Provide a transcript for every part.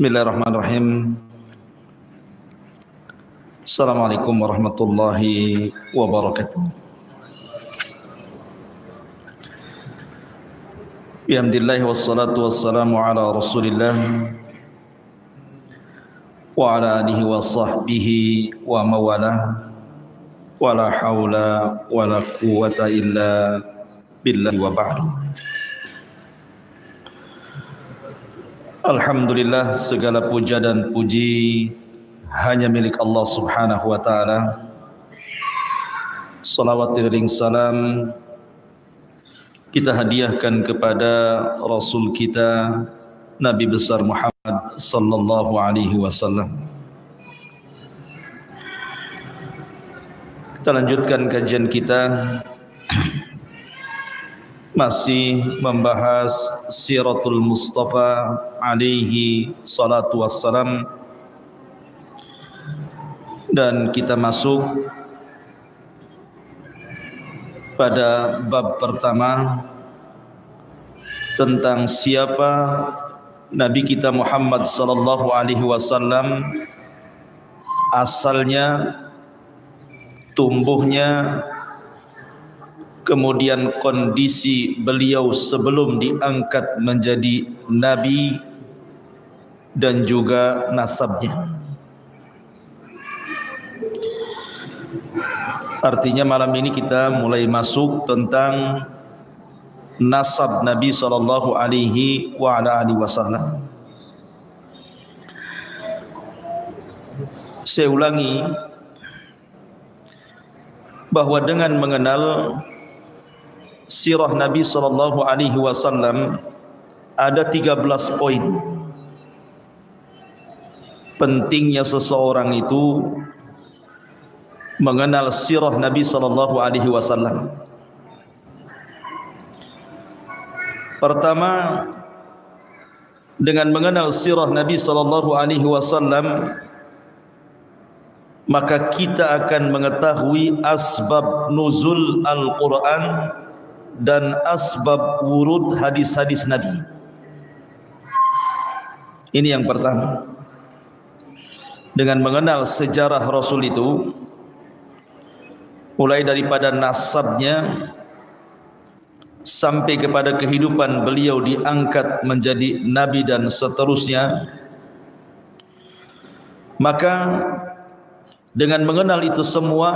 Bismillahirrahmanirrahim. Assalamualaikum warahmatullahi wabarakatuh. Bihamdillahi wassalatu wassalamu ala rasulillah wa ala alihi wa sahbihi wa mawalah, wa la hawla wa la quwwata illa billahi wa ba'du. Alhamdulillah, segala puja dan puji hanya milik Allah subhanahu wa ta'ala. Salawat dan salam kita hadiahkan kepada Rasul kita Nabi besar Muhammad sallallahu alaihi wasallam. Kita lanjutkan kajian kita, masih membahas Siratul Mustafa alaihi salatu wassalam, dan kita masuk pada bab pertama tentang siapa Nabi kita Muhammad sallallahu alaihi wasallam, asalnya, tumbuhnya, kemudian kondisi beliau sebelum diangkat menjadi nabi, dan juga nasabnya. Artinya malam ini kita mulai masuk tentang nasab Nabi sallallahu alaihi wasallam. Saya ulangi bahwa dengan mengenal sirah Nabi sallallahu alaihi wasallam ada 13 poin. Pentingnya seseorang itu mengenal sirah Nabi sallallahu alaihi wasallam. Pertama, dengan mengenal sirah Nabi sallallahu alaihi wasallam, maka kita akan mengetahui asbab nuzul Al-Quran dan asbab wurud hadis-hadis Nabi. Ini yang pertama. Dengan mengenal sejarah Rasul itu, mulai daripada nasabnya sampai kepada kehidupan beliau diangkat menjadi nabi dan seterusnya, maka dengan mengenal itu semua,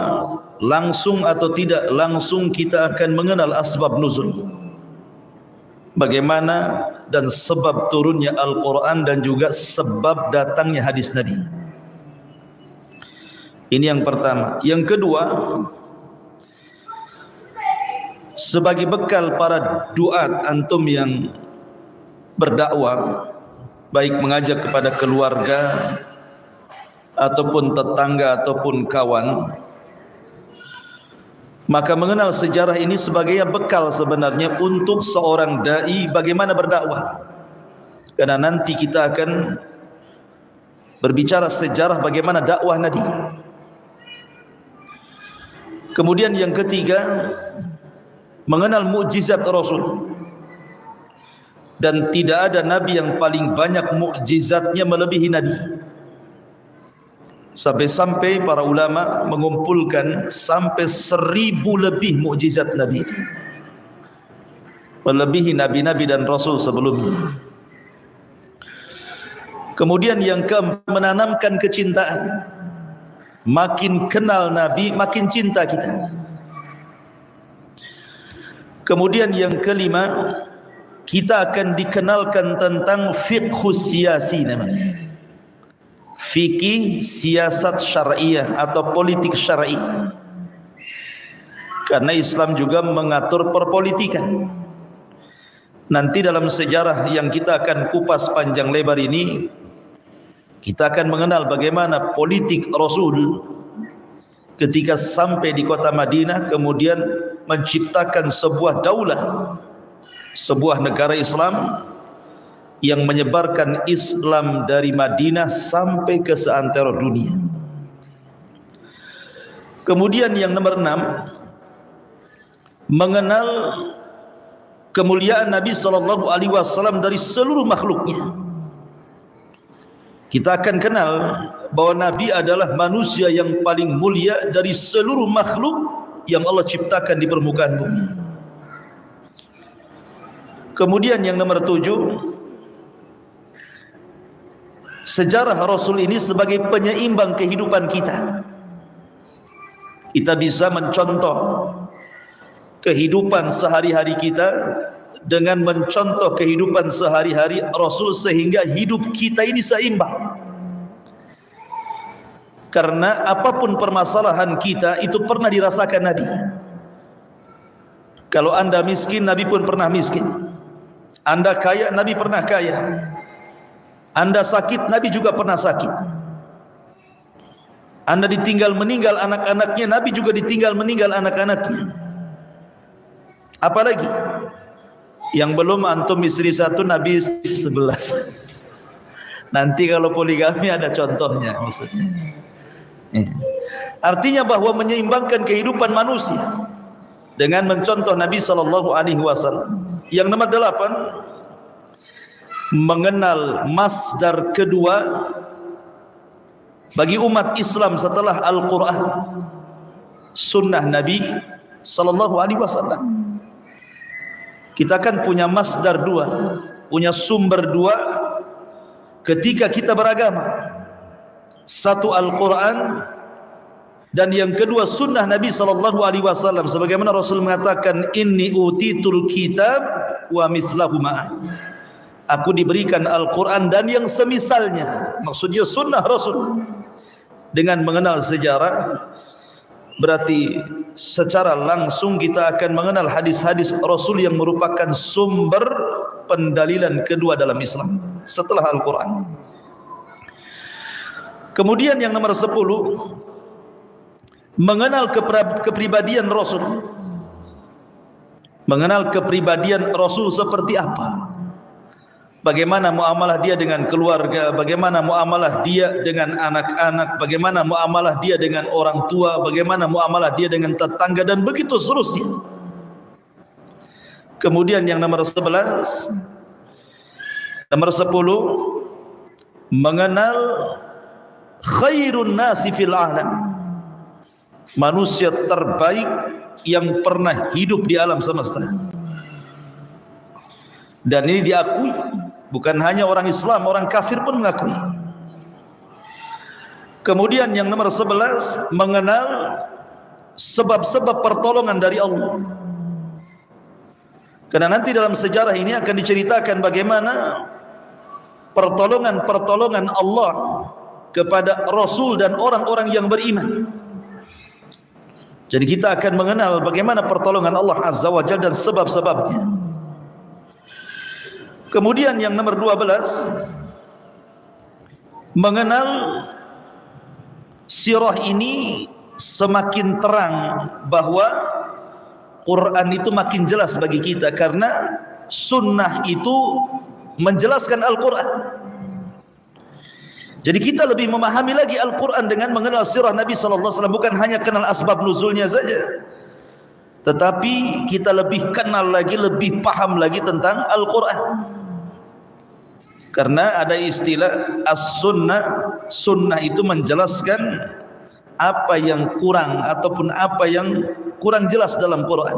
langsung atau tidak langsung kita akan mengenal asbab nuzul, bagaimana dan sebab turunnya Al-Quran dan juga sebab datangnya hadis Nabi. Ini yang pertama. Yang kedua, sebagai bekal para duat antum yang berdakwah, baik mengajak kepada keluarga ataupun tetangga ataupun kawan, maka mengenal sejarah ini sebagai bekal sebenarnya untuk seorang dai bagaimana berdakwah. Karena nanti kita akan berbicara sejarah bagaimana dakwah Nabi. Kemudian yang ketiga, mengenal mukjizat Rasul. Dan tidak ada nabi yang paling banyak mukjizatnya melebihi Nabi. Sampai-sampai para ulama mengumpulkan sampai 1000 lebih mukjizat Nabi itu, melebihi nabi-nabi dan rasul sebelumnya. Kemudian yang keempat, menanamkan kecintaan. Makin kenal Nabi, makin cinta kita. Kemudian yang kelima, kita akan dikenalkan tentang fiqhus siyasi namanya. Fikih siasat syar'iyah atau politik syar'i. Karena Islam juga mengatur perpolitikan. Nanti dalam sejarah yang kita akan kupas panjang lebar ini, kita akan mengenal bagaimana politik Rasul ketika sampai di kota Madinah, kemudian menciptakan sebuah daulah, sebuah negara Islam yang menyebarkan Islam dari Madinah sampai ke seantero dunia. Kemudian yang nomor 6, mengenal kemuliaan Nabi sallallahu alaihi wasallam dari seluruh makhluknya. kita akan kenal bahwa Nabi adalah manusia yang paling mulia dari seluruh makhluk yang Allah ciptakan di permukaan bumi. Kemudian yang nomor 7, sejarah Rasul ini sebagai penyeimbang kehidupan kita. Kita bisa mencontoh kehidupan sehari-hari kita dengan mencontoh kehidupan sehari-hari Rasul sehingga hidup kita ini seimbang. Karena apapun permasalahan kita itu pernah dirasakan Nabi. Kalau anda miskin, Nabi pun pernah miskin. Anda kaya, Nabi pernah kaya. Anda sakit, Nabi juga pernah sakit. Anda ditinggal meninggal anak-anaknya, Nabi juga ditinggal meninggal anak-anaknya. Apalagi yang belum antum istri 1, Nabi 11. Nanti kalau poligami ada contohnya maksudnya. Artinya bahwa menyeimbangkan kehidupan manusia dengan mencontoh Nabi SAW. Yang nomor 8, mengenal masdar kedua bagi umat Islam setelah Al-Quran, sunnah Nabi SAW. Kita kan punya masdar 2, punya sumber 2 ketika kita beragama. Satu Al-Quran, dan yang kedua sunnah Nabi SAW. Sebagaimana Rasul mengatakan, inni utitul kitab wa mislahu ma'ah. Aku diberikan Al-Quran dan yang semisalnya. Maksudnya sunnah Rasul. Dengan mengenal sejarah, berarti secara langsung kita akan mengenal hadis-hadis Rasul yang merupakan sumber pendalilan kedua dalam Islam setelah Al-Quran. Kemudian yang nomor 10, mengenal kepribadian Rasul. Mengenal kepribadian Rasul seperti apa, bagaimana muamalah dia dengan keluarga, bagaimana muamalah dia dengan anak-anak, bagaimana muamalah dia dengan orang tua, bagaimana muamalah dia dengan tetangga, dan begitu seterusnya. Kemudian yang nomor 11, nomor 10, mengenal khairun nasi fil alam, manusia terbaik yang pernah hidup di alam semesta. Dan ini diakui, bukan hanya orang Islam, orang kafir pun mengakui. Kemudian yang nomor 11, mengenal sebab-sebab pertolongan dari Allah. Karena nanti dalam sejarah ini akan diceritakan bagaimana pertolongan-pertolongan Allah kepada Rasul dan orang-orang yang beriman. Jadi kita akan mengenal bagaimana pertolongan Allah Azza wa Jalla dan sebab-sebabnya. Kemudian yang nomor 12, mengenal sirah ini semakin terang bahwa Quran itu makin jelas bagi kita karena sunnah itu menjelaskan Al-Quran. Jadi kita lebih memahami lagi Al-Quran dengan mengenal sirah Nabi SAW. Bukan hanya kenal asbab nuzulnya saja, tetapi kita lebih kenal lagi, lebih paham lagi tentang Al-Quran. Karena ada istilah as-sunnah. Sunnah itu menjelaskan apa yang kurang ataupun apa yang kurang jelas dalam Quran.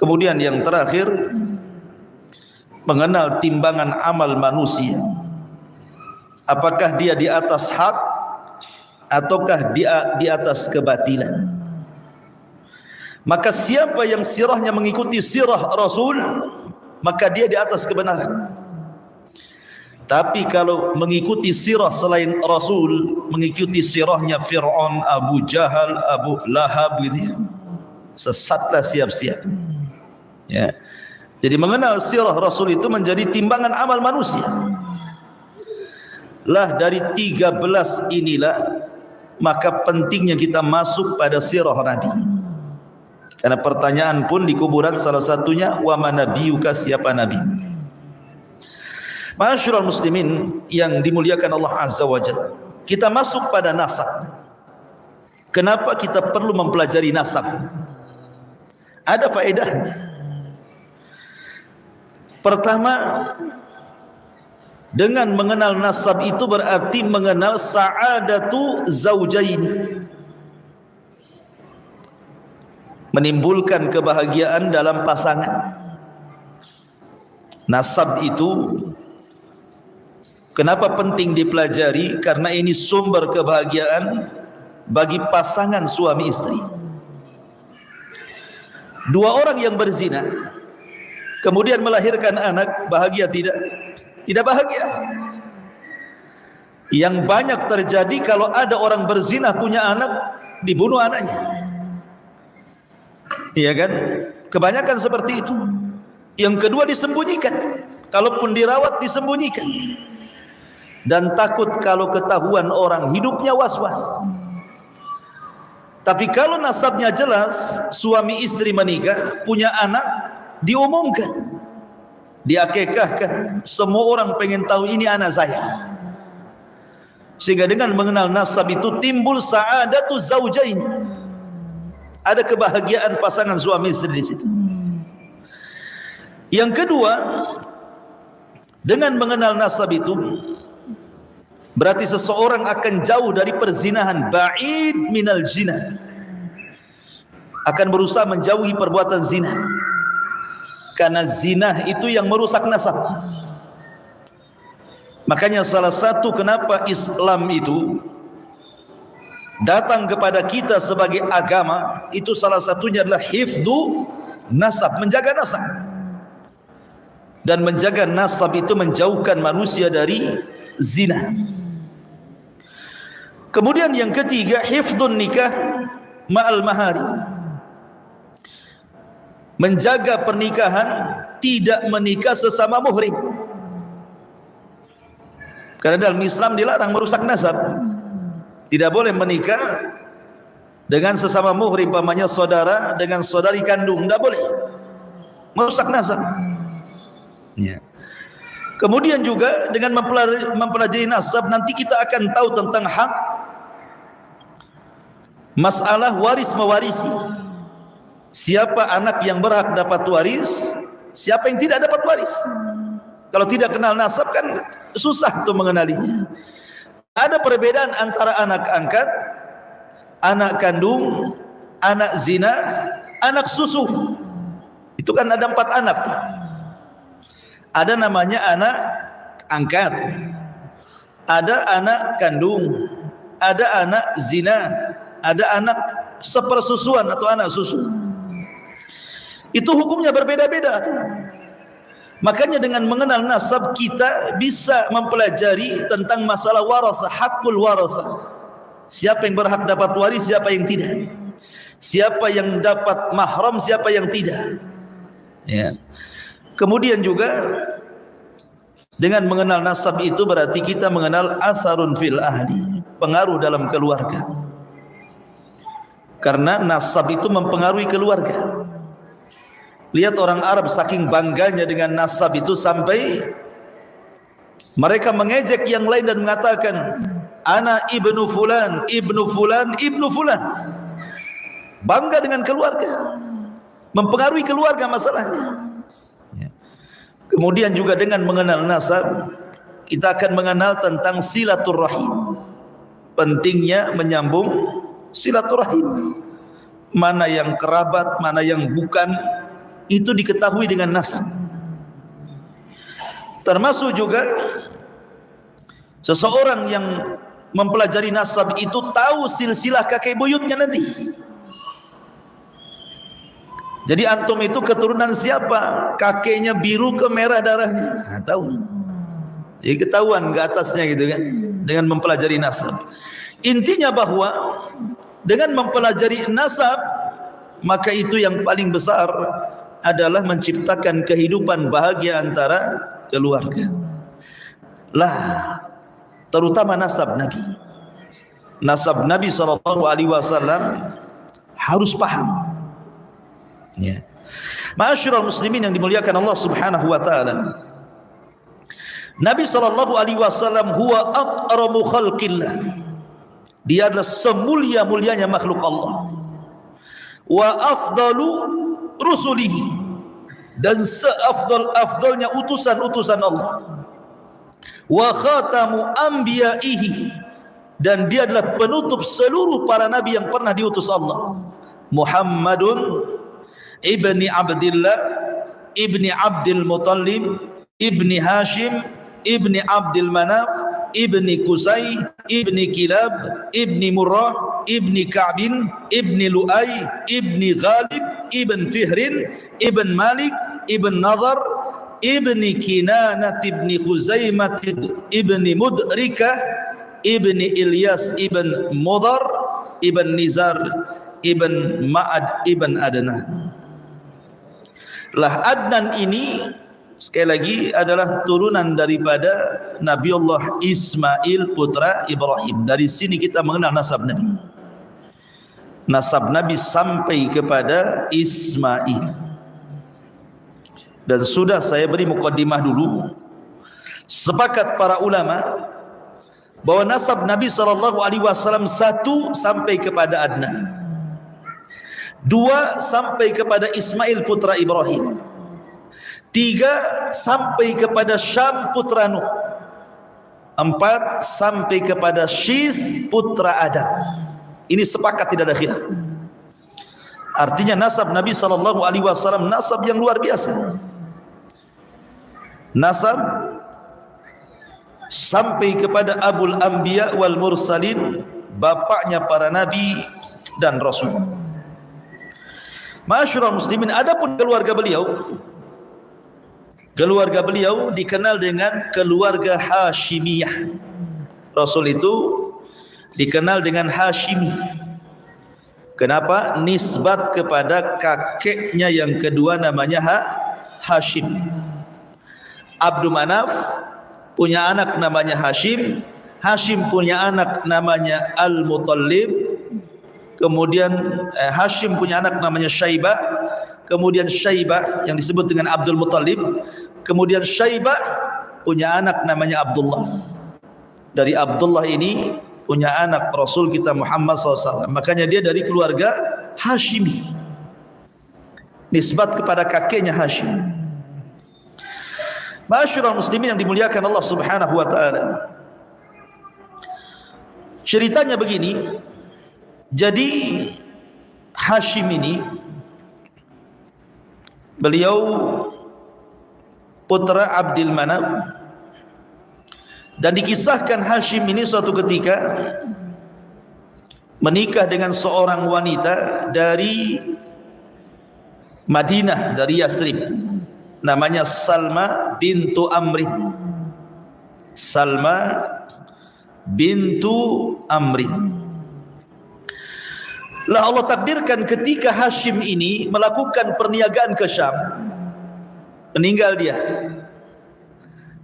Kemudian yang terakhir, mengenal timbangan amal manusia. Apakah dia di atas hak ataukah dia di atas kebatilan? Maka siapa yang sirahnya mengikuti sirah Rasul, maka dia di atas kebenaran. Tapi kalau mengikuti sirah selain Rasul, mengikuti sirahnya Fir'aun, Abu Jahal, Abu Lahab gitu ya, sesatlah siap-siap. Ya. Jadi mengenal sirah Rasul itu menjadi timbangan amal manusia. Lah dari 13 inilah maka pentingnya kita masuk pada sirah Nabi. Karena pertanyaan pun di kuburan salah satunya, wa man nabiyuka, siapa nabi? Ma'asyiral muslimin yang dimuliakan Allah Azza wa Jalla, kita masuk pada nasab. Kenapa kita perlu mempelajari nasab? Ada faedahnya. Pertama, Dengan mengenal nasab itu berarti mengenal sa'adatu zaujaini, menimbulkan kebahagiaan dalam pasangan. Nasab itu kenapa penting dipelajari? Karena ini sumber kebahagiaan bagi pasangan suami istri. Dua orang yang berzina kemudian melahirkan anak, bahagia tidak? Tidak bahagia. Yang banyak terjadi kalau ada orang berzina punya anak, dibunuh anaknya. Iya kan? Kebanyakan seperti itu. Yang kedua disembunyikan. Kalaupun dirawat disembunyikan. Dan takut kalau ketahuan orang, hidupnya was-was. Tapi kalau nasabnya jelas, suami istri menikah, punya anak, diumumkan, diakekahkan, semua orang pengen tahu ini anak saya. Sehingga dengan mengenal nasab itu timbul sa'adatu zaujaini, ada kebahagiaan pasangan suami istri di situ. Yang kedua, dengan mengenal nasab itu berarti seseorang akan jauh dari perzinahan, ba'id minal zina, akan berusaha menjauhi perbuatan zina. Karena zina itu yang merusak nasab. Makanya salah satu kenapa Islam itu datang kepada kita sebagai agama, itu salah satunya adalah hifdzu nasab, menjaga nasab. Dan menjaga nasab itu menjauhkan manusia dari zina. Kemudian yang ketiga, hifdzun nikah ma'al mahari, menjaga pernikahan, tidak menikah sesama muhrim. Karena dalam Islam dilarang merusak nasab. Tidak boleh menikah dengan sesama muhrim, pamannya saudara dengan saudari kandung, tidak boleh, merusak nasab. Ya. Kemudian juga dengan mempelajari nasab, nanti kita akan tahu tentang hak, masalah waris mewarisi. Siapa anak yang berhak dapat waris, siapa yang tidak dapat waris. Kalau tidak kenal nasab kan susah tuh mengenalinya. Ada perbedaan antara anak angkat, anak kandung, anak zina, anak susu. Itu kan ada 4 anak. Ada namanya anak angkat, ada anak kandung, ada anak zina, ada anak sepersusuan atau anak susu. Itu hukumnya berbeda-beda. Makanya dengan mengenal nasab kita bisa mempelajari tentang masalah warasah, hakul warasah. Siapa yang berhak dapat waris, siapa yang tidak. Siapa yang dapat mahram, siapa yang tidak. Ya. Kemudian juga dengan mengenal nasab itu berarti kita mengenal atharun fil ahli, pengaruh dalam keluarga. Karena nasab itu mempengaruhi keluarga. Lihat orang Arab saking bangganya dengan nasab itu sampai mereka mengejek yang lain dan mengatakan ana ibnu fulan, ibnu fulan, ibnu fulan. Bangga dengan keluarga, mempengaruhi keluarga masalahnya. Kemudian juga dengan mengenal nasab kita akan mengenal tentang silaturrahim, pentingnya menyambung silaturrahim. Mana yang kerabat, mana yang bukan, itu diketahui dengan nasab. Termasuk juga seseorang yang mempelajari nasab itu tahu silsilah kakek buyutnya nanti. Jadi antum itu keturunan siapa? Kakeknya biru ke merah darahnya. Nah, tahu. Jadi ketahuan ke atasnya gitu kan, dengan mempelajari nasab. Intinya bahwa dengan mempelajari nasab, maka itu yang paling besar adalah menciptakan kehidupan bahagia antara keluarga. Lah, terutama nasab Nabi. Nasab Nabi SAW harus paham. Ya. Ma'asyiral muslimin yang dimuliakan Allah Subhanahu wa taala. Nabi SAW huwa aqramu khalqillah. Dia adalah semulia-mulianya makhluk Allah. Wa afdalu rusulihi, dan seafdal-afdalnya utusan-utusan Allah. wa khatamu anbiya'ihi, dan dia adalah penutup seluruh para nabi yang pernah diutus Allah. Muhammadun ibni Abdillah ibni Abdul Muttalib ibni Hashim ibni Abdul Manaf ibni Qusay ibni Kilab ibni Murrah ibni Ka'bin ibni Lu'ay ibni Ghalib ibn Fihrin ibn Malik ibn Nadhar ibni Kinanah ibni Khuzaimah ibni Mudrikah ibni Ilyas ibn Mudhar ibn Nizar ibn Ma'ad ibn Adnan. Lah Adnan ini sekali lagi adalah turunan daripada Nabiullah Ismail putra Ibrahim. Dari sini kita mengenal nasab Nabi. Nasab Nabi sampai kepada Ismail. Dan sudah saya beri mukaddimah dulu. Sepakat para ulama bahwa nasab Nabi SAW 1 sampai kepada Adnan, 2 sampai kepada Ismail putra Ibrahim, 3 sampai kepada Syam putra Nuh, 4 sampai kepada Syith putra Adam. Ini sepakat, tidak ada khilaf. Artinya nasab Nabi SAW nasab yang luar biasa. Nasab sampai kepada Abul Anbiya wal Mursalin, bapaknya para nabi dan rasul. Ma'asyiral muslimin, adapun keluarga beliau dikenal dengan keluarga Hashimiyah. Rasul itu dikenal dengan Hashimi. Kenapa? Nisbat kepada kakeknya yang kedua namanya Hashim. Abdul Manaf punya anak namanya Hashim, Hashim punya anak namanya Al-Muttalib, kemudian Hashim punya anak namanya Syaibah, kemudian Syaibah yang disebut dengan Abdul Muttalib, kemudian Syaibah punya anak namanya Abdullah. Dari Abdullah ini punya anak Rasul kita Muhammad SAW. Makanya dia dari keluarga Hashimi, nisbat kepada kakeknya Hashim. Ma'asyiral muslimin yang dimuliakan Allah Subhanahu wa taala. Ceritanya begini. Jadi Hashim ini beliau putra Abdul Manaf, dan dikisahkan Hashim ini suatu ketika menikah dengan seorang wanita dari Madinah, dari Yathrib, namanya Salma bintu Amrin. Salma bintu Amrin. Lah Allah takdirkan ketika Hashim ini melakukan perniagaan ke Syam, meninggal dia.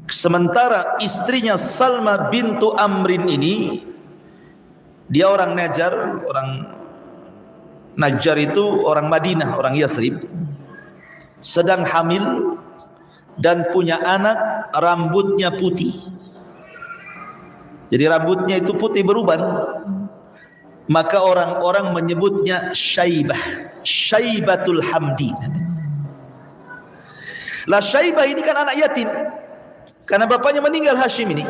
Sementara istrinya Salma bintu Amrin ini, dia orang Najjar. Orang Najjar itu orang Madinah, orang Yathrib, sedang hamil dan punya anak, rambutnya putih. Jadi rambutnya itu putih beruban. Maka orang-orang menyebutnya Syaibah, Syaibatul Hamdi. Lah Syaibah ini kan anak yatim karena bapaknya meninggal, Hashim ini.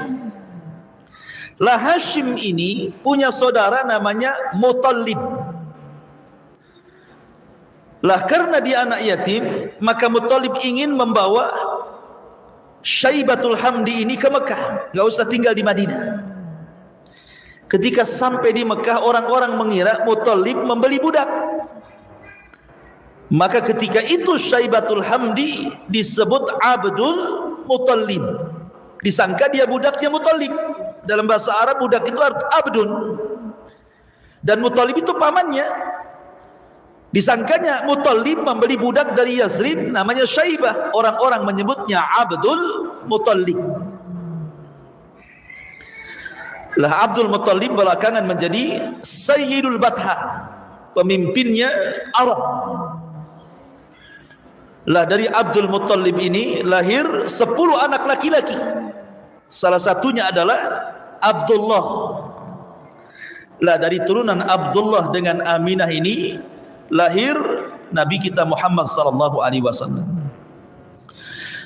Lah Hashim ini punya saudara namanya Muttalib. Lah karena dia anak yatim, maka Muttalib ingin membawa Syaibatul Hamdi ini ke Mekah, enggak usah tinggal di Madinah. Ketika sampai di Mekah, orang-orang mengira Muttalib membeli budak. Maka ketika itu Syaibatul Hamdi disebut Abdul Muttalib, disangka dia budaknya Muttalib. Dalam bahasa Arab budak itu Abdun, dan Muttalib itu pamannya. Disangkanya Muttalib membeli budak dari Yathrib namanya Syaibah. Orang-orang menyebutnya Abdul Muttalib. Lah Abdul Muttalib belakangan menjadi Sayyidul Batha, pemimpinnya Arab. Lah dari Abdul Muttalib ini lahir 10 anak laki-laki. Salah satunya adalah Abdullah. Lah dari turunan Abdullah dengan Aminah ini lahir Nabi kita Muhammad sallallahu alaihi wasallam.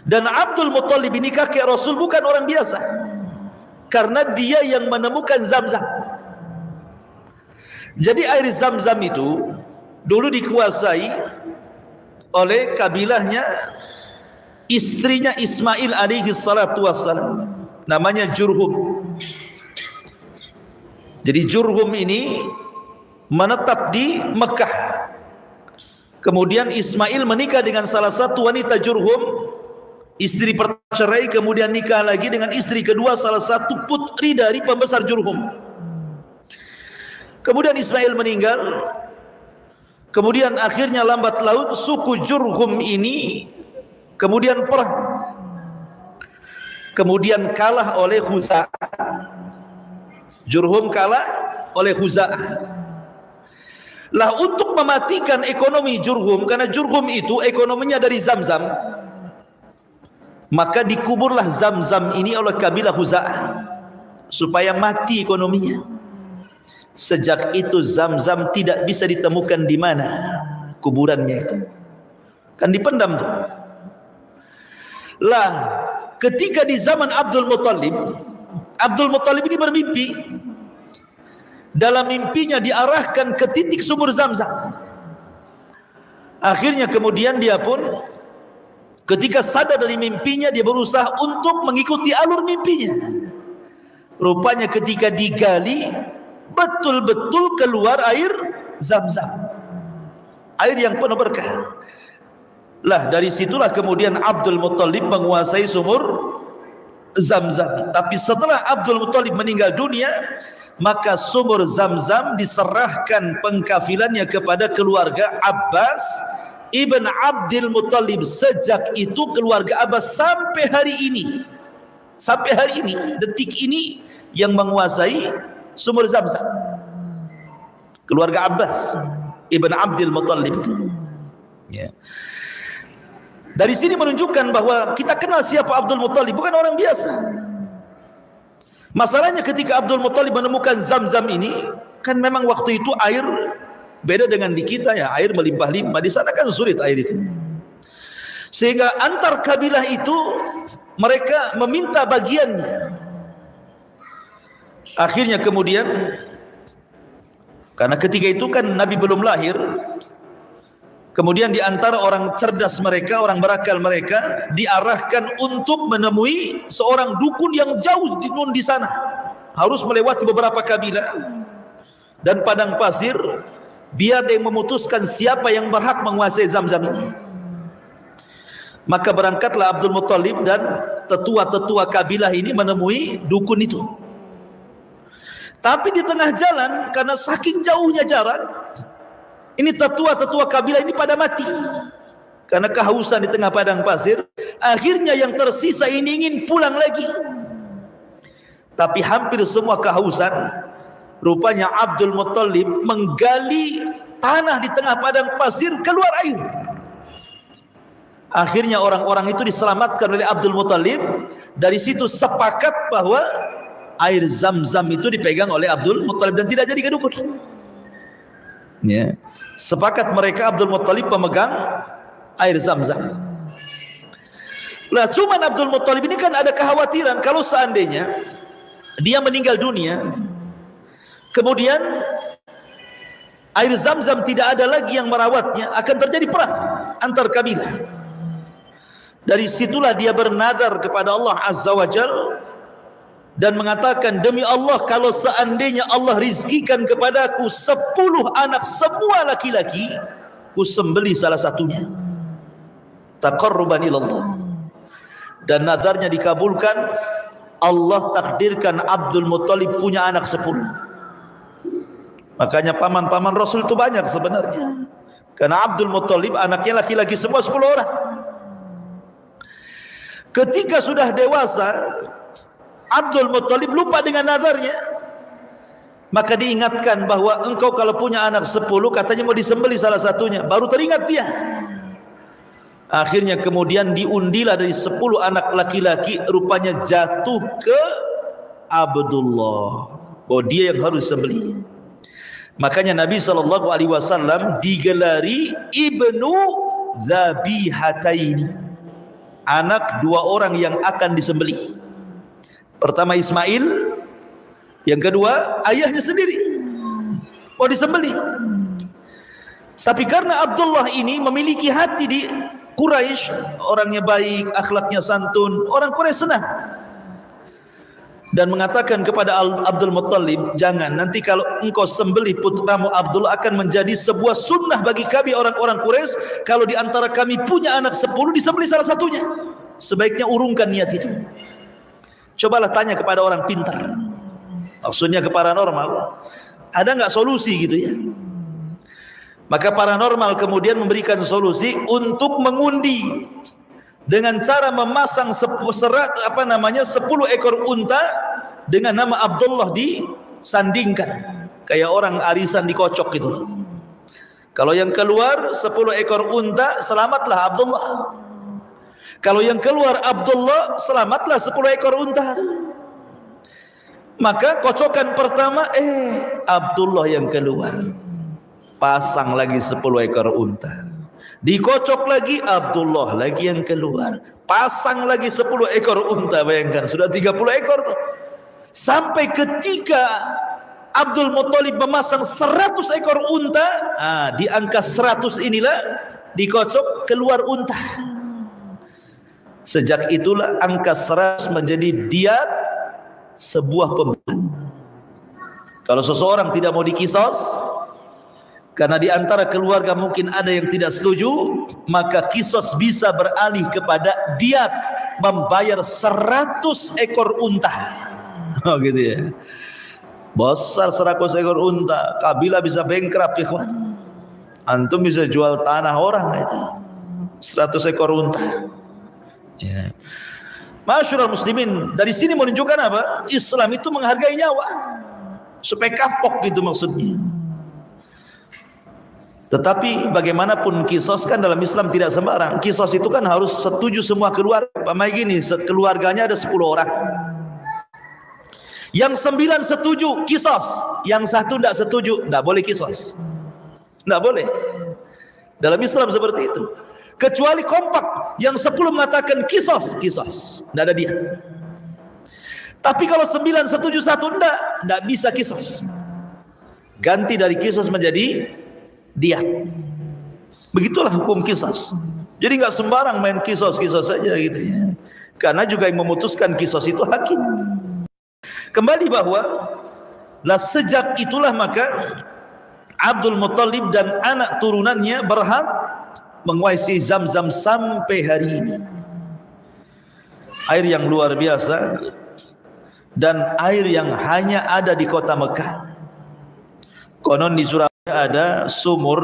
Dan Abdul Muttalib ini kakek Rasul bukan orang biasa. karena dia yang menemukan Zam-Zam. Jadi air Zam-Zam itu dulu dikuasai oleh kabilahnya istrinya Ismail alaihi salatu wassalam, namanya Jurhum. Jadi Jurhum ini menetap di Mekah. Kemudian Ismail menikah dengan salah satu wanita Jurhum, istri percerai, kemudian nikah lagi dengan istri kedua, salah satu putri dari pembesar Jurhum. Kemudian Ismail meninggal. Kemudian akhirnya lambat laun suku Jurhum ini kemudian perang. Kemudian kalah oleh Khuza'ah. Jurhum kalah oleh Khuza'ah. Lah untuk mematikan ekonomi Jurhum, karena Jurhum itu ekonominya dari Zam-Zam, maka dikuburlah Zam-Zam ini oleh kabilah Khuza'ah supaya mati ekonominya. Sejak itu Zam-Zam tidak bisa ditemukan di mana kuburannya itu. Kan dipendam tuh. Lah ketika di zaman Abdul Muttalib ini bermimpi. Dalam mimpinya diarahkan ke titik sumur Zam-Zam. Akhirnya kemudian dia pun ketika sadar dari mimpinya, dia berusaha untuk mengikuti alur mimpinya. Rupanya ketika digali, betul-betul keluar air Zam-Zam, air yang penuh berkah. Lah dari situlah kemudian Abdul Muttalib menguasai sumur Zam-Zam. Tapi setelah Abdul Muttalib meninggal dunia, maka sumur Zam-Zam diserahkan pengkafilannya kepada keluarga Abbas ibn Abdul Muttalib. Sejak itu keluarga Abbas sampai hari ini, detik ini, yang menguasai sumur Zam-Zam, keluarga Abbas ibn Abdul Muttalib. Ya. Dari sini menunjukkan bahwa kita kenal siapa Abdul Muttalib, bukan orang biasa. Masalahnya ketika Abdul Muttalib menemukan Zam-Zam ini, kan memang waktu itu air beda dengan di kita ya, air melimpah-limpah. Di sana kan sulit air itu. Sehingga antar kabilah itu mereka meminta bagiannya. Akhirnya kemudian, karena ketika itu kan Nabi belum lahir, kemudian di antara orang cerdas mereka, orang berakal mereka, diarahkan untuk menemui seorang dukun yang jauh di sana. Harus melewati beberapa kabilah dan padang pasir, biar dia memutuskan siapa yang berhak menguasai Zam-Zam ini. Maka berangkatlah Abdul Muttalib dan tetua-tetua kabilah ini menemui dukun itu. Tapi di tengah jalan, karena saking jauhnya jarak, ini tetua-tetua kabilah ini pada mati karena kehausan di tengah padang pasir. Akhirnya yang tersisa ini ingin pulang lagi, tapi hampir semua kehausan. Rupanya Abdul Muttalib menggali tanah di tengah padang pasir, keluar air. Akhirnya orang-orang itu diselamatkan oleh Abdul Muttalib. Dari situ sepakat bahwa air Zam-Zam itu dipegang oleh Abdul Muttalib dan tidak jadi ke dukun. Ya. Sepakat mereka, Abdul Muttalib pemegang air Zam-Zam. Lah cuman Abdul Muttalib ini kan ada kekhawatiran kalau seandainya dia meninggal dunia, kemudian air Zam-Zam tidak ada lagi yang merawatnya, akan terjadi perang antar kabilah. Dari situlah dia bernazar kepada Allah Azza wa Jalla dan mengatakan, demi Allah, kalau seandainya Allah rizkikan kepadaku 10 anak semua laki-laki, ku sembelih salah satunya taqarruban ilallah. Dan nazarnya dikabulkan. Allah takdirkan Abdul Muttalib punya anak 10. Makanya paman-paman Rasul itu banyak sebenarnya, karena Abdul Muttalib anaknya laki-laki semua 10 orang. Ketika sudah dewasa, Abdul Muttalib lupa dengan nazarnya. Maka diingatkan bahwa engkau kalau punya anak 10, katanya mau disembelih salah satunya, baru teringat dia. Akhirnya kemudian diundilah dari 10 anak laki-laki, rupanya jatuh ke Abdullah, bahwa dia yang harus disembelih. Makanya Nabi SAW digelari Ibnu Zabihataini, anak 2 orang yang akan disembelih. Pertama Ismail, yang kedua ayahnya sendiri mau disembelih. Tapi karena Abdullah ini memiliki hati di Quraisy, orangnya baik, akhlaknya santun, orang Quraisy senang dan mengatakan kepada Abdul Muttalib, jangan, nanti kalau engkau sembelih putramu Abdullah akan menjadi sebuah sunnah bagi kami orang-orang Quraisy, kalau di antara kami punya anak 10 disembelih salah satunya. Sebaiknya urungkan niat itu. Cobalah tanya kepada orang pintar, maksudnya ke paranormal, ada nggak solusi gitu ya. Maka paranormal kemudian memberikan solusi untuk mengundi dengan cara memasang 10 ekor unta dengan nama Abdullah disandingkan, kayak orang arisan dikocok gitu. Kalau yang keluar 10 ekor unta, selamatlah Abdullah. Kalau yang keluar Abdullah, selamatlah 10 ekor unta. Maka kocokan pertama, Abdullah yang keluar. Pasang lagi 10 ekor unta. Dikocok lagi, Abdullah lagi yang keluar. Pasang lagi 10 ekor unta. Bayangkan, sudah 30 ekor tuh. Sampai ketika Abdul Muttalib memasang 100 ekor unta, di angka 100 inilah dikocok keluar unta. Sejak itulah angka 100 menjadi diat sebuah pembunuhan. Kalau seseorang tidak mau dikisos karena di antara keluarga mungkin ada yang tidak setuju, maka kisos bisa beralih kepada diat membayar 100 ekor unta. Oh gitu ya. Besar 100 ekor unta, kabilah bisa bankrupt ikhwan. Antum bisa jual tanah orang itu. 100 ekor unta. Ya. Masyarul muslimin, dari sini menunjukkan apa? Islam itu menghargai nyawa. Supaya kapok gitu maksudnya. Tetapi bagaimanapun kisos kan dalam Islam tidak sembarang. Kisos itu kan harus setuju semua keluarga. Pamai gini, keluarganya ada 10 orang. Yang 9 setuju kisos, yang 1 tidak setuju, tidak boleh kisos. Tidak boleh. Dalam Islam seperti itu. Kecuali kompak, yang 10 mengatakan kisos, kisos, tidak ada dia. Tapi kalau 9 setuju 1 tidak bisa kisos. Ganti dari kisos menjadi diat. Begitulah hukum kisos. Jadi nggak sembarang main kisos saja gitu ya. Karena juga yang memutuskan kisos itu hakim. Kembali bahwa sejak itulah maka Abdul Muttalib dan anak turunannya berhak menguasai Zamzam sampai hari ini. Air yang luar biasa dan air yang hanya ada di kota Mekah. Konon di Surabaya ada sumur,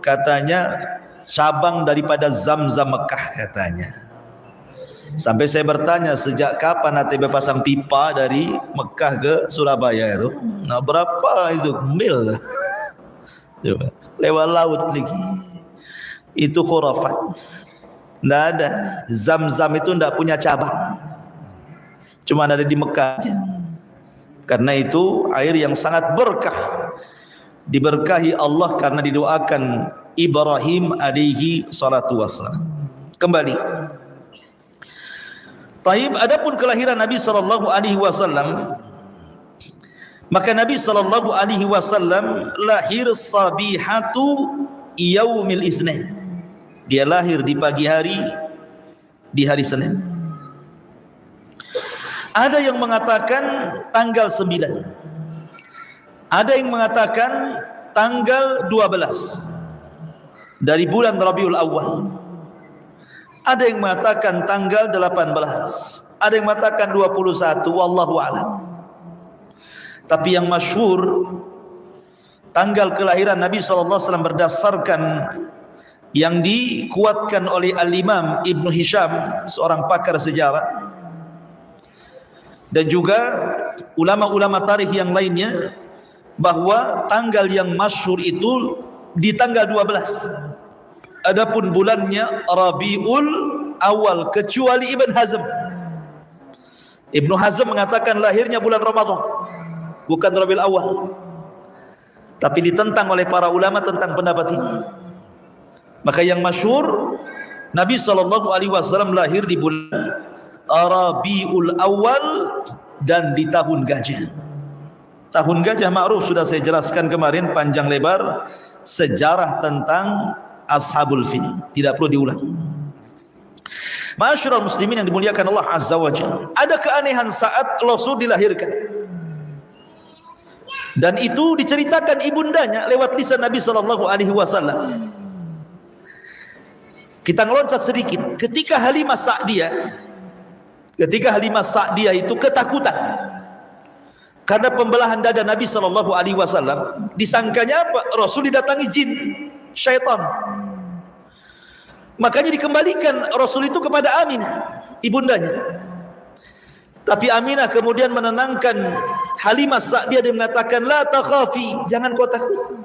katanya cabang daripada Zamzam Mekah katanya. Sampai saya bertanya, sejak kapan ATB pasang pipa dari Mekah ke Surabaya itu? Nah, berapa itu mil? Coba, lewat laut lagi. Itu khurafat. Tidak ada. Zamzam itu tidak punya cabang. Cuma ada di Mekah aja. Karena itu air yang sangat berkah. Diberkahi Allah karena didoakan Ibrahim alaihi salatu wassalam. Kembali. Taib, adapun kelahiran Nabi sallallahu alaihi wasallam, maka Nabi sallallahu alaihi wasallam lahir sabihatu yaumil Itsnain. Dia lahir di pagi hari di hari Senin. Ada yang mengatakan tanggal 9. Ada yang mengatakan tanggal 12 dari bulan Rabiul Awal. Ada yang mengatakan tanggal 18. Ada yang mengatakan 21. Wallahu a'lam. Tapi yang masyhur tanggal kelahiran Nabi SAW berdasarkan yang dikuatkan oleh Al-Imam Ibnu Hisham, seorang pakar sejarah, dan juga ulama-ulama tarikh yang lainnya, bahwa tanggal yang masyhur itu di tanggal 12. Adapun bulannya Rabiul Awal, kecuali Ibn Hazm. Ibnu Hazm mengatakan lahirnya bulan Ramadan, bukan Rabiul Awal. Tapi ditentang oleh para ulama tentang pendapat ini. Maka yang masyhur, Nabi SAW lahir di bulan Rabiul Awal dan di tahun gajah. Tahun gajah ma'ruf sudah saya jelaskan kemarin panjang lebar sejarah tentang Ashabul Fil, tidak perlu diulang. Ma'asyiral muslimin yang dimuliakan Allah Azza wa Jalla, ada keanehan saat Rasul dilahirkan, dan itu diceritakan ibundanya lewat lisan Nabi sallallahu alaihi wasallam. Kita ngeloncat sedikit, ketika Halimah Sa'diyah itu ketakutan karena pembelahan dada Nabi sallallahu alaihi wasallam. Disangkanya apa? Rasul didatangi jin, syaitan. Makanya dikembalikan Rasul itu kepada Aminah, ibundanya. Tapi Aminah kemudian menenangkan Halimah Sa'diyah dan mengatakan, la takhafi, jangan kau takut.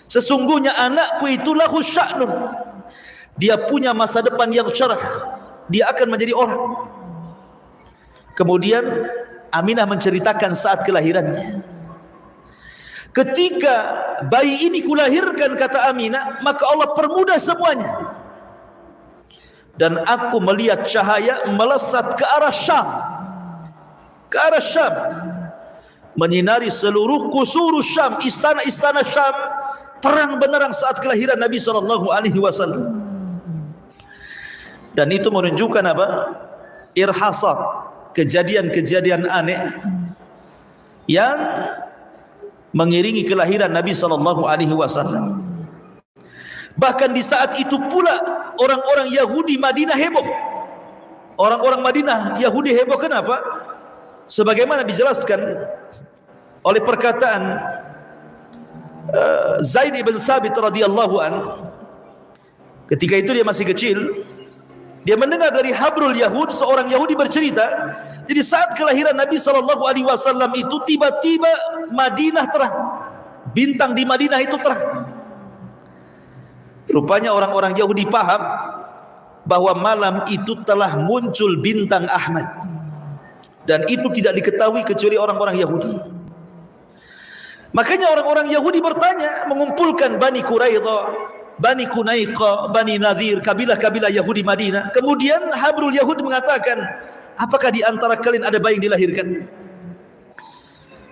Sesungguhnya anakku itu lahu sya'nun, dia punya masa depan yang cerah, dia akan menjadi orang. Kemudian Aminah menceritakan saat kelahirannya. Ketika bayi ini kulahirkan, kata Aminah, maka Allah permudah semuanya. Dan aku melihat cahaya melesat ke arah Syam. Ke arah Syam. Menyinari seluruh kusur Syam, istana-istana Syam. Terang benderang saat kelahiran Nabi SAW. Dan itu menunjukkan apa? Irhasat, kejadian-kejadian aneh yang mengiringi kelahiran Nabi SAW. Bahkan di saat itu pula orang-orang Yahudi Madinah heboh. Orang-orang Madinah Yahudi heboh kenapa? Sebagaimana dijelaskan oleh perkataan Zaid ibn Thabit radhiyallahu an. Ketika itu dia masih kecil, dia mendengar dari habrul Yahud, seorang Yahudi bercerita, jadi saat kelahiran Nabi SAW itu tiba-tiba Madinah terang, bintang di Madinah itu terang. Rupanya orang-orang Yahudi paham bahwa malam itu telah muncul bintang Ahmad, dan itu tidak diketahui kecuali orang-orang Yahudi. Makanya orang-orang Yahudi bertanya, mengumpulkan Bani Quraidah, Bani Kunaiqah, Bani Nadhir, kabilah-kabilah Yahudi Madinah. Kemudian habrul Yahud mengatakan, apakah di antara kalian ada bayi yang dilahirkan?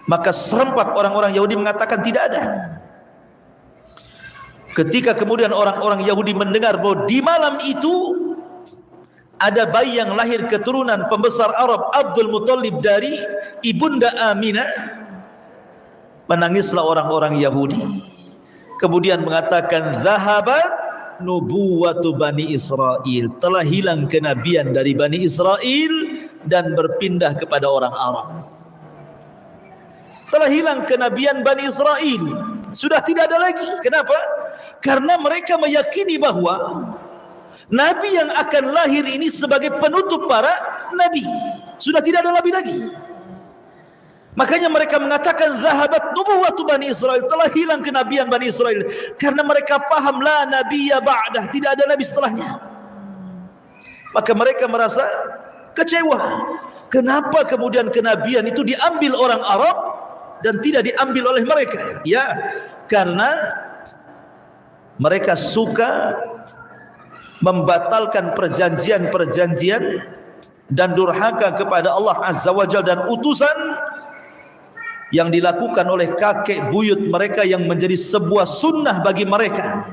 Maka serempak orang-orang Yahudi mengatakan tidak ada. Ketika kemudian orang-orang Yahudi mendengar bahwa di malam itu ada bayi yang lahir keturunan pembesar Arab Abdul Muttalib dari ibunda Aminah, menangislah orang-orang Yahudi. Kemudian mengatakan, zahabat nubuwatu Bani Israel, telah hilang kenabian dari Bani Israel dan berpindah kepada orang Arab. Telah hilang kenabian Bani Israel, sudah tidak ada lagi. Kenapa? Karena mereka meyakini bahwa Nabi yang akan lahir ini sebagai penutup para Nabi, sudah tidak ada Nabi lagi. Makanya mereka mengatakan zahabat nubuwatu Bani Israel, telah hilang kenabian Bani Israel, karena mereka paham la nabiyya ba'dah, tidak ada nabi setelahnya. Maka mereka merasa kecewa. Kenapa kemudian kenabian itu diambil orang Arab dan tidak diambil oleh mereka? Ya, karena mereka suka membatalkan perjanjian-perjanjian dan durhaka kepada Allah Azza wa Jalla dan utusan yang dilakukan oleh kakek buyut mereka yang menjadi sebuah sunnah bagi mereka.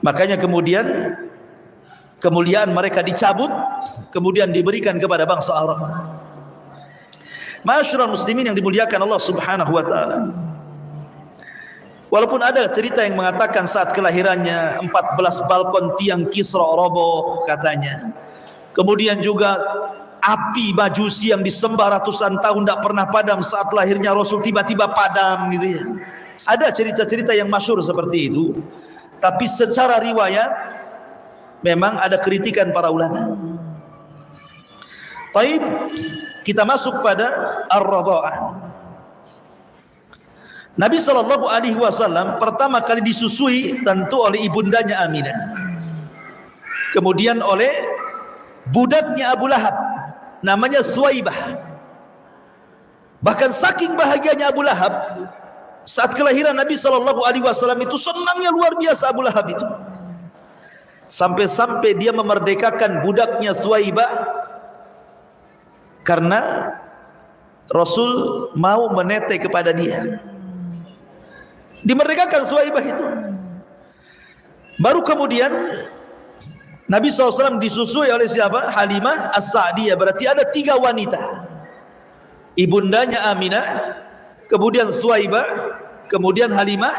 Makanya kemudian kemuliaan mereka dicabut, kemudian diberikan kepada bangsa Arab. Ma'asyiral muslimin yang dimuliakan Allah Subhanahu wa taala. Walaupun ada cerita yang mengatakan saat kelahirannya 14 balkon tiang Kisra roboh katanya. Kemudian juga api Majusi yang disembah ratusan tahun tidak pernah padam, saat lahirnya Rasul tiba-tiba padam gitu ya. Ada cerita-cerita yang masyhur seperti itu. Tapi secara riwayat memang ada kritikan para ulama. Taib, kita masuk pada ar-radha'ah. Nabi SAW pertama kali disusui tentu oleh ibundanya Aminah, kemudian oleh budaknya Abu Lahab namanya Suwaibah. Bahkan saking bahagianya Abu Lahab saat kelahiran Nabi SAW itu, senangnya luar biasa Abu Lahab itu, sampai-sampai dia memerdekakan budaknya Suwaibah karena Rasul mau menetek kepada dia. Dimerdekakan Suwaibah itu. Baru kemudian Nabi SAW disusui oleh siapa? Halimah As-Sa'diyah. Berarti ada 3 wanita. Ibundanya Aminah, kemudian Suwaibah, kemudian Halimah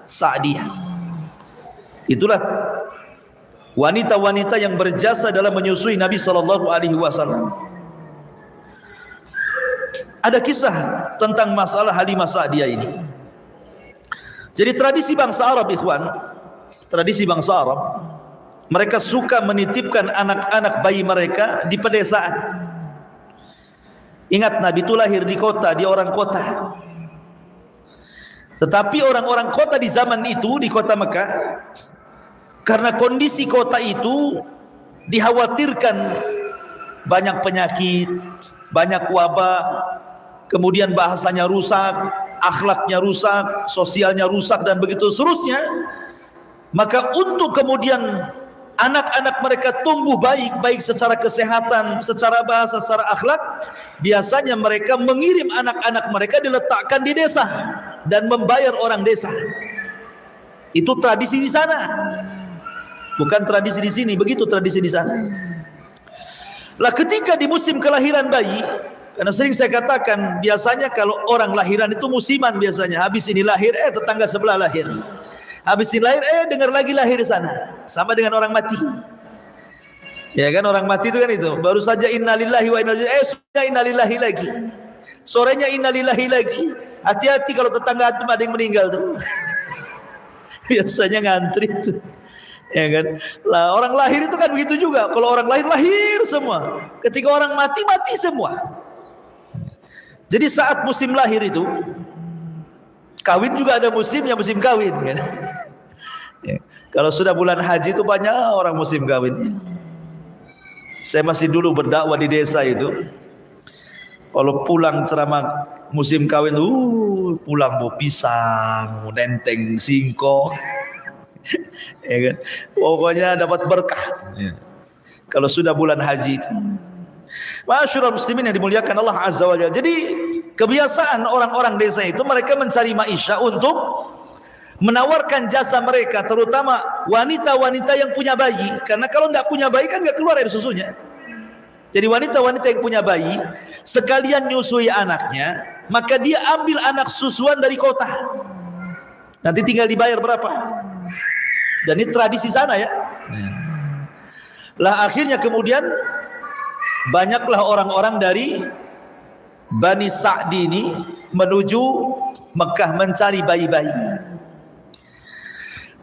Sa'diyah. Itulah wanita-wanita yang berjasa dalam menyusui Nabi SAW. Ada kisah tentang masalah Halimah Sa'diyah ini. Jadi tradisi bangsa Arab, ikhwan, tradisi bangsa Arab, mereka suka menitipkan anak-anak bayi mereka di pedesaan. Ingat, Nabi itu lahir di kota, dia orang kota. Tetapi orang-orang kota di zaman itu, di kota Mekah, karena kondisi kota itu dikhawatirkan banyak penyakit, banyak wabah, kemudian bahasanya rusak, akhlaknya rusak, sosialnya rusak, dan begitu seterusnya. Maka untuk kemudian anak-anak mereka tumbuh baik, baik secara kesehatan, secara bahasa, secara akhlak, biasanya mereka mengirim anak-anak mereka diletakkan di desa dan membayar orang desa. Itu tradisi di sana, bukan tradisi di sini. Begitu tradisi di sana. Lah ketika di musim kelahiran bayi, karena sering saya katakan, biasanya kalau orang lahiran itu musiman biasanya. Habis ini lahir, tetangga sebelah lahir. Habis ini lahir, dengar lagi lahir sana. Sama dengan orang mati. Ya kan, orang mati itu kan itu. Baru saja innalillahi wa inna ilaihi, sudah innalillahi lagi. Sorenya innalillahi lagi. Hati-hati kalau tetangga itu ada yang meninggal tuh. Biasanya ngantri tuh. Ya kan? Lah orang lahir itu kan begitu juga. Kalau orang lahir, lahir semua. Ketika orang mati, mati semua. Jadi saat musim lahir itu, kawin juga ada musimnya, musim kawin kan? Ya. Kalau sudah bulan haji itu banyak orang musim kawin. Saya masih dulu berdakwah di desa itu. Kalau pulang ceramah musim kawin, pulang bawa pisang, mau nenteng singkong. Ya kan? Pokoknya dapat berkah. Ya. Kalau sudah bulan haji itu. Ma'asyiral muslimin yang dimuliakan Allah Azza wa Jalla. Jadi kebiasaan orang-orang desa itu, mereka mencari maisha untuk menawarkan jasa mereka, terutama wanita-wanita yang punya bayi. Karena kalau tidak punya bayi kan nggak keluar air susunya. Jadi wanita-wanita yang punya bayi sekalian nyusui anaknya, maka dia ambil anak susuan dari kota. Nanti tinggal dibayar berapa. Dan ini tradisi sana ya. Lah akhirnya kemudian banyaklah orang-orang dari Bani Sa'di ini menuju Mekah mencari bayi-bayi.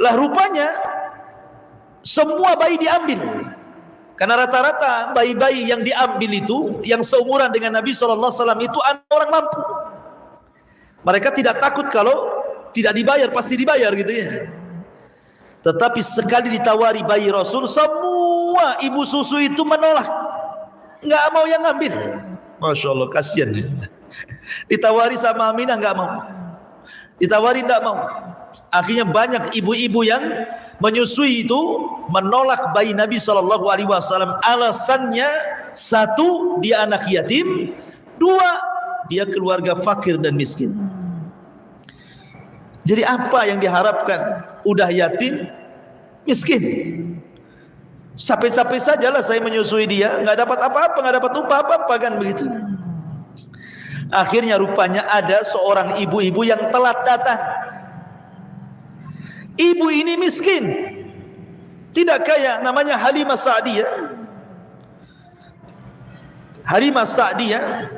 Lah rupanya semua bayi diambil. Karena rata-rata bayi-bayi yang diambil itu, yang seumuran dengan Nabi SAW itu orang mampu. Mereka tidak takut kalau tidak dibayar, pasti dibayar gitu ya. Tetapi sekali ditawari bayi Rasul, semua ibu susu itu menolak. Nggak mau yang ngambil. Masya Allah, kasihan ya. Ditawari sama Aminah nggak mau. Ditawari nggak mau. Akhirnya banyak ibu-ibu yang menyusui itu menolak bayi Nabi SAW. Alasannya, 1, dia anak yatim, 2, dia keluarga fakir dan miskin. Jadi apa yang diharapkan? Udah yatim, miskin. Capek-capek sajalah saya menyusui dia, nggak dapat apa-apa, nggak dapat upah apa-apa kan begitu. Akhirnya rupanya ada seorang ibu-ibu yang telat datang. Ibu ini miskin, tidak kaya, namanya Halimah Sa'diyah. Halimah Sa'diyah,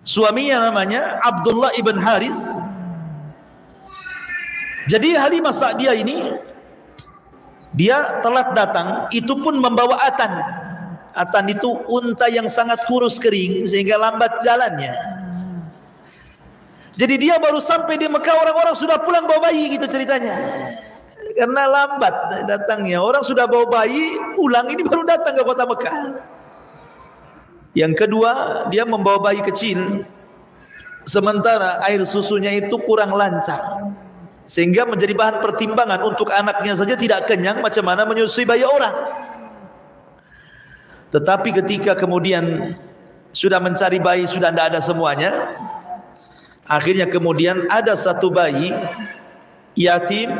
suaminya namanya Abdullah ibn Haris. Jadi Halimah Sa'diyah ini dia telat datang, itu pun membawa atan. Atan itu unta yang sangat kurus kering sehingga lambat jalannya. Jadi dia baru sampai di Mekah, orang-orang sudah pulang bawa bayi gitu ceritanya. Karena lambat datangnya, orang sudah bawa bayi pulang, ini baru datang ke kota Mekah. Yang kedua, dia membawa bayi kecil, sementara air susunya itu kurang lancar, sehingga menjadi bahan pertimbangan untuk anaknya saja tidak kenyang, macam mana menyusui bayi orang. Tetapi ketika kemudian sudah mencari bayi, sudah tidak ada semuanya, akhirnya kemudian ada satu bayi yatim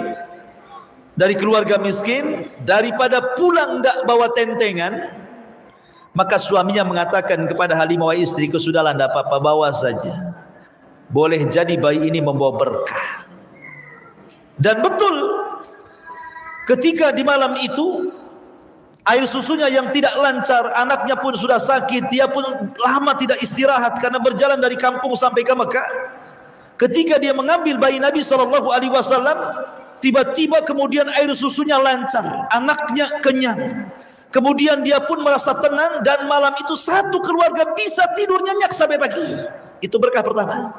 dari keluarga miskin, daripada pulang tidak bawa tentengan, maka suaminya mengatakan kepada Halimah, wahai istriku, sudahlah tidak apa-apa, bawa saja, boleh jadi bayi ini membawa berkah. Dan betul, ketika di malam itu air susunya yang tidak lancar, anaknya pun sudah sakit, dia pun lama tidak istirahat karena berjalan dari kampung sampai ke Mekah. Ketika dia mengambil bayi Nabi SAW, tiba-tiba kemudian air susunya lancar, anaknya kenyang. Kemudian dia pun merasa tenang, dan malam itu satu keluarga bisa tidur nyenyak sampai pagi. Itu berkah pertama.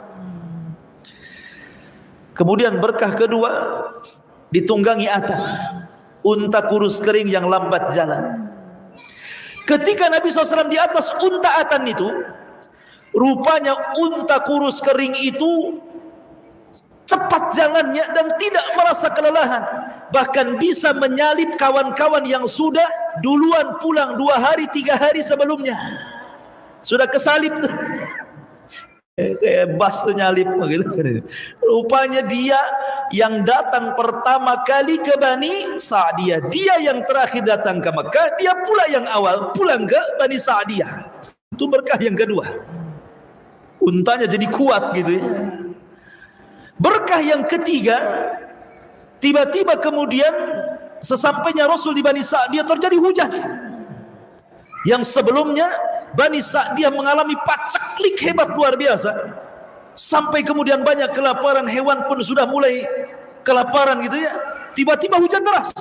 Kemudian berkah kedua, ditunggangi Atan, unta kurus kering yang lambat jalan. Ketika Nabi SAW di atas unta Atan itu, rupanya unta kurus kering itu cepat jalannya dan tidak merasa kelelahan, bahkan bisa menyalip kawan-kawan yang sudah duluan pulang 2 hari 3 hari sebelumnya, sudah kesalip. Kayak bas tuh nyalip gitu. Rupanya dia yang datang pertama kali ke Bani Sa'diyah, dia yang terakhir datang ke Mekah, dia pula yang awal pulang ke Bani Sa'diyah. Itu berkah yang kedua, untanya jadi kuat gitu ya. Berkah yang ketiga, tiba-tiba kemudian sesampainya Rasul di Bani Sa'diyah terjadi hujan. Yang sebelumnya Bani Sa'diyah mengalami paceklik hebat luar biasa, sampai kemudian banyak kelaparan, hewan pun sudah mulai kelaparan gitu ya. Tiba-tiba hujan deras,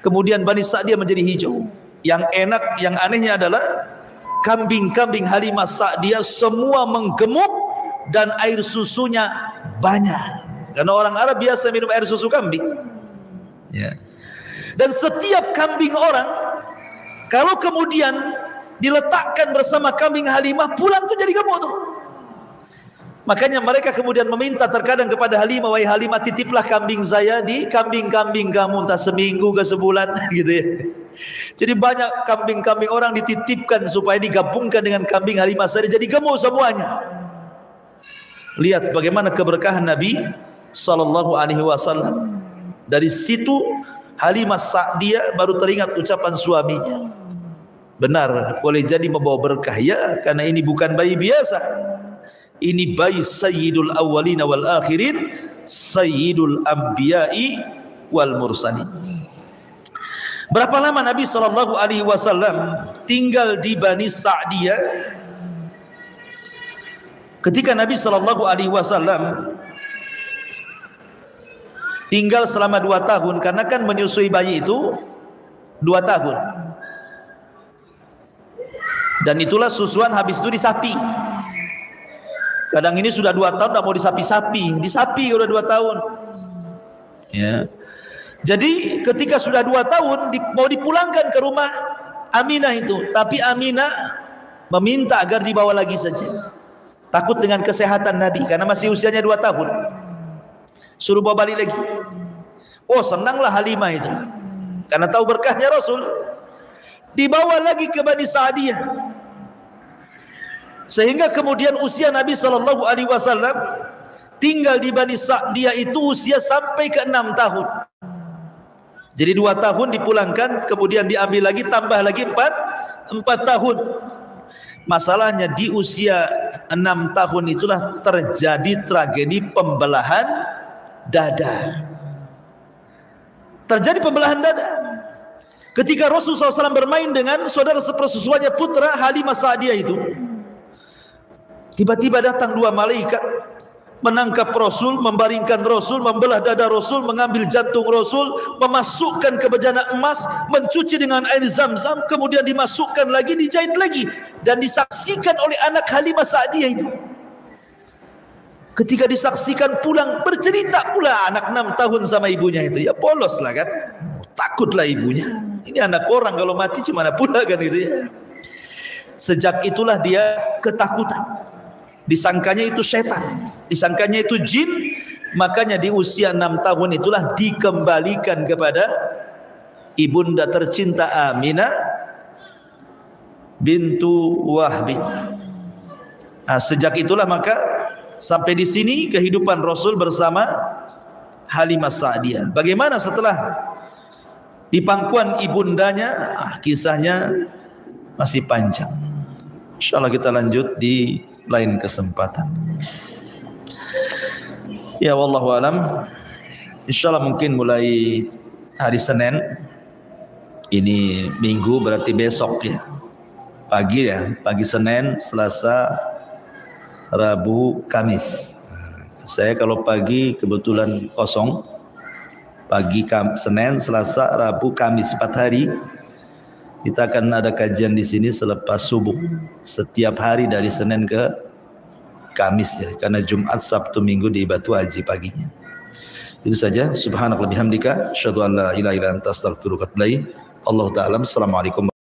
kemudian Bani Sa'diyah menjadi hijau. Yang enak, yang anehnya adalah kambing-kambing Halimah Sa'diyah semua menggemuk dan air susunya banyak, karena orang Arab biasa minum air susu kambing ya. Dan setiap kambing orang kalau kemudian diletakkan bersama kambing Halimah, pulang tuh jadi gemuk tuh. Makanya mereka kemudian meminta terkadang kepada Halimah, wahai Halimah, titiplah kambing saya di kambing-kambing kamu, entah seminggu ke sebulan gitu ya. Jadi banyak kambing-kambing orang dititipkan supaya digabungkan dengan kambing Halimah saya, jadi gemuk semuanya. Lihat bagaimana keberkahan Nabi SAW. Dari situ Halimah Sa'diyah baru teringat ucapan suaminya. Benar, boleh jadi membawa berkah ya, karena ini bukan bayi biasa. Ini bayi Sayyidul Awwalin wal Akhirin, Sayyidul Anbiya'i wal Mursalin. Berapa lama Nabi SAW tinggal di Bani Sa'diyah? Ketika Nabi SAW tinggal selama 2 tahun, karena kan menyusui bayi itu 2 tahun. Dan itulah susuan habis itu disapi. Kadang ini sudah 2 tahun tak mau disapi-sapi, disapi udah 2 tahun. Ya. Jadi ketika sudah 2 tahun mau dipulangkan ke rumah Aminah itu, tapi Aminah meminta agar dibawa lagi saja. Takut dengan kesehatan Nabi karena masih usianya 2 tahun. Suruh bawa balik lagi. Oh, senanglah Halimah itu, karena tahu berkahnya Rasul. Dibawa lagi ke Bani Sa'diyah, sehingga kemudian usia Nabi SAW tinggal di Bani Sa'diyah itu usia sampai ke 6 tahun. Jadi 2 tahun dipulangkan, kemudian diambil lagi, tambah lagi 4 tahun. Masalahnya di usia 6 tahun itulah terjadi tragedi pembelahan dada. Terjadi pembelahan dada ketika Rasulullah SAW bermain dengan saudara sepersusuannya, putra Halimah Sa'diyah itu. Tiba-tiba datang 2 malaikat menangkap Rasul, membaringkan Rasul, membelah dada Rasul, mengambil jantung Rasul, memasukkan ke bejana emas, mencuci dengan air Zam-Zam, kemudian dimasukkan lagi, dijahit lagi, dan disaksikan oleh anak Halimah Sa'diyah itu. Ketika disaksikan pulang, bercerita pula anak 6 tahun sama ibunya itu. Ya polos lah kan, takutlah ibunya. Ini anak orang kalau mati gimana pula kan itu ya. Sejak itulah dia ketakutan. Disangkanya itu setan, disangkanya itu jin. Makanya di usia 6 tahun itulah dikembalikan kepada ibunda tercinta Aminah bintu Wahb. Nah, sejak itulah maka sampai di sini kehidupan Rasul bersama Halimah Sa'diyah. Bagaimana setelah di pangkuan ibundanya? Kisahnya masih panjang. Insyaallah kita lanjut di lain kesempatan. Ya wallahu alam. Insyaallah mungkin mulai hari Senin, ini Minggu berarti besok ya, pagi Senin, Selasa, Rabu, Kamis. Saya kalau pagi kebetulan kosong, pagi Senin, Selasa, Rabu, Kamis 4 hari. Kita akan ada kajian di sini selepas subuh setiap hari dari Senin ke Kamis ya, karena Jumat, Sabtu, Minggu di Batu Haji paginya. Itu saja. Subhanakallahumma bihamdika asyhadu an la ilaha illa anta astaghfiruka wa atubu ilaik. Allahu ta'ala. Assalamualaikum.